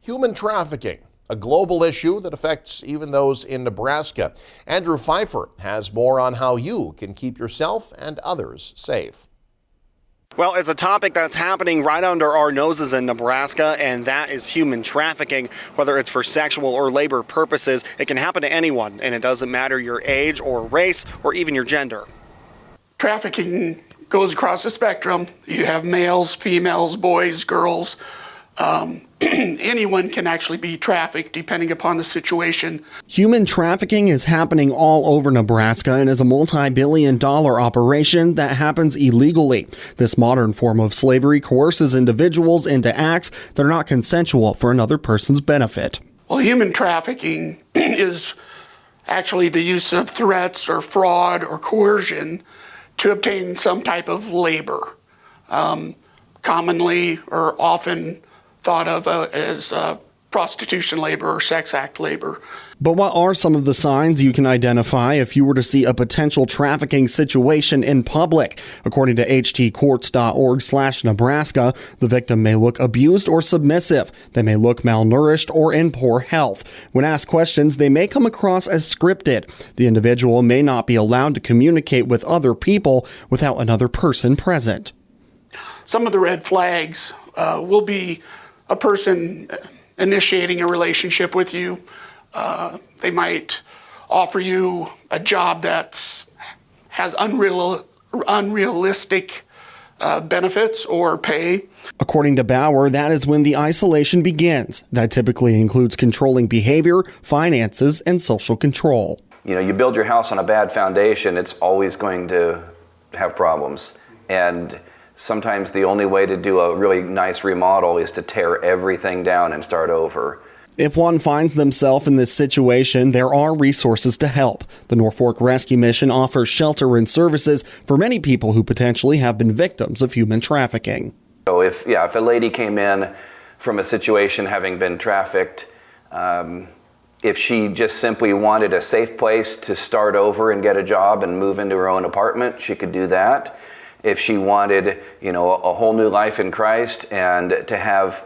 Human trafficking, a global issue that affects even those in Nebraska. Andrew Pfeifer has more on how you can keep yourself and others safe. Well, it's a topic that's happening right under our noses in Nebraska, and that is human trafficking. Whether it's for sexual or labor purposes, it can happen to anyone, and it doesn't matter your age or race or even your gender. Trafficking goes across the spectrum. You have males, females, boys, girls. Anyone can actually be trafficked depending upon the situation. Human trafficking is happening all over Nebraska and is a multi-billion-dollar operation that happens illegally. This modern form of slavery coerces individuals into acts that are not consensual for another person's benefit. Well, human trafficking is actually the use of threats or fraud or coercion to obtain some type of labor, commonly or often thought of as prostitution labor or sex act labor. But what are some of the signs you can identify if you were to see a potential trafficking situation in public? According to htcourts.org/Nebraska, the victim may look abused or submissive. They may look malnourished or in poor health. When asked questions, they may come across as scripted. The individual may not be allowed to communicate with other people without another person present. Some of the red flags will be a person initiating a relationship with you. They might offer you a job that has unrealistic benefits or pay. According to Bauer, that is when the isolation begins. That typically includes controlling behavior, finances, and social control. You know, you build your house on a bad foundation, it's always going to have problems. And sometimes the only way to do a really nice remodel is to tear everything down and start over. If one finds themselves in this situation, there are resources to help. The Norfolk Rescue Mission offers shelter and services for many people who potentially have been victims of human trafficking. So if a lady came in from a situation having been trafficked, if she just simply wanted a safe place to start over and get a job and move into her own apartment, she could do that. If she wanted, a whole new life in Christ and to have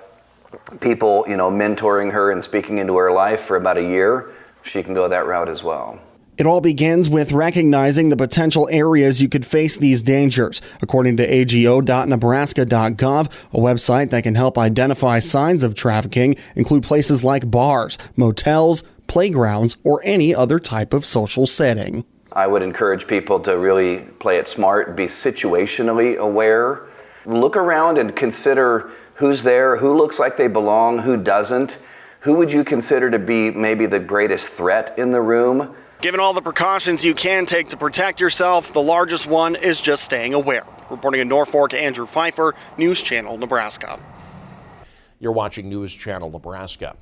people, mentoring her and speaking into her life for about a year, she can go that route as well. It all begins with recognizing the potential areas you could face these dangers. According to ago.nebraska.gov, a website that can help identify signs of trafficking include places like bars, motels, playgrounds, or any other type of social setting. I would encourage people to really play it smart, be situationally aware. Look around and consider who's there, who looks like they belong, who doesn't. Who would you consider to be maybe the greatest threat in the room? Given all the precautions you can take to protect yourself, the largest one is just staying aware. Reporting in Norfolk, Andrew Pfeifer, News Channel Nebraska. You're watching News Channel Nebraska.